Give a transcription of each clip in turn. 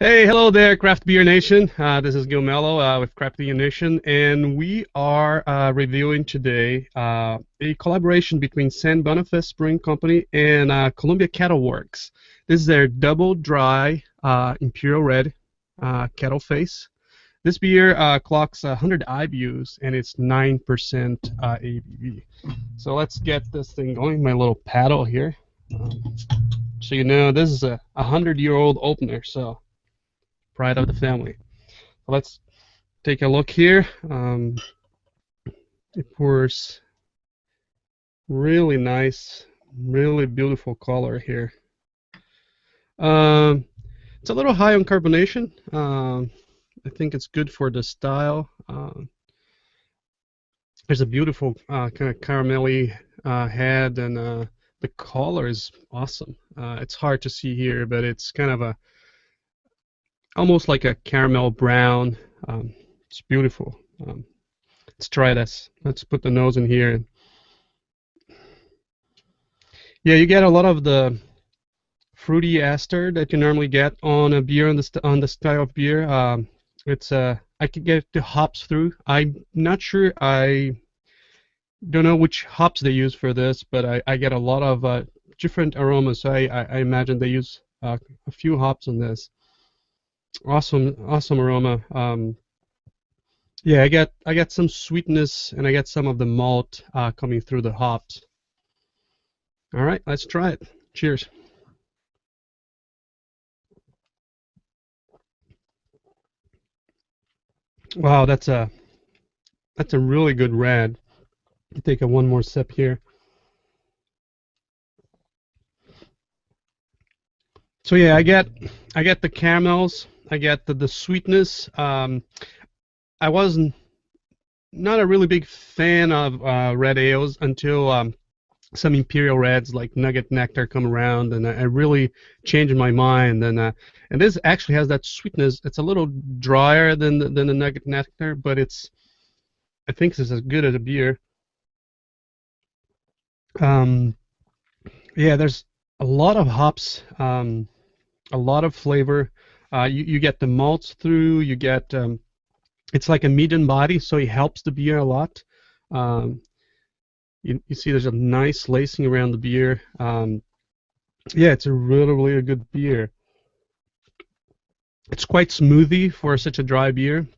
Hey, hello there, Craft Beer Nation. This is Gil Mello with Craft Beer Nation, and we are reviewing today a collaboration between San Boniface Brewing Company and Columbia Kettle Works. This is their double dry Imperial Red KettleFace. This beer clocks 100 IBUs and it's 9% ABV. So let's get this thing going. My little paddle here. So you know this is a 100-year-old opener, so pride of the family. Let's take a look here. It pours really nice, really beautiful color here. It's a little high on carbonation. I think it's good for the style. There's a beautiful kind of caramelly head, and the color is awesome. It's hard to see here, but it's kind of almost like a caramel brown. It's beautiful. Let's try this. Let's put the nose in here. Yeah, you get a lot of the fruity ester that you normally get on a beer, on the style of beer. I could get the hops through. I'm not sure. I don't know which hops they use for this, but I get a lot of different aromas. So I imagine they use a few hops on this. Awesome aroma. Yeah, I get some sweetness, and I get some of the malt coming through the hops. All right, let's try it. Cheers. Wow, that's a really good red. Take one more sip here. So yeah, I get the caramels. I get the sweetness. I wasn't not a really big fan of red ales until some Imperial Reds like Nugget Nectar come around, and I really changed my mind. And this actually has that sweetness. It's a little drier than the Nugget Nectar, but I think this is as good as a beer. Yeah, there's a lot of hops, a lot of flavor. You get the malts through. You get it's like a medium body, so it helps the beer a lot. You see there's a nice lacing around the beer. Yeah, it's a really good beer. It's quite smoothie for such a dry beer.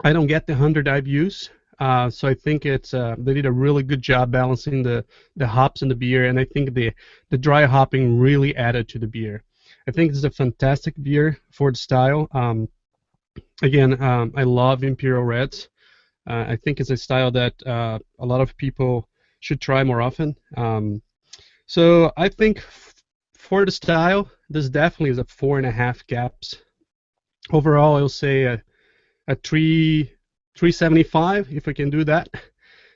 I don't get the 100 IBUs, so I think they did a really good job balancing the hops in the beer, and I think the dry hopping really added to the beer. I think this is a fantastic beer for the style. Again, I love Imperial Reds. I think it's a style that a lot of people should try more often. So I think for the style, this definitely is a 4.5 caps. Overall, I'll say a 375 if we can do that.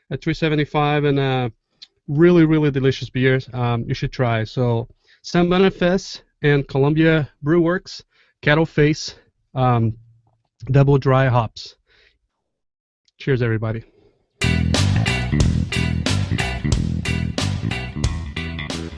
A 375, and really delicious beers. You should try. So San Boniface and Columbia Brew Works, KettleFace, double dry hops. Cheers, everybody.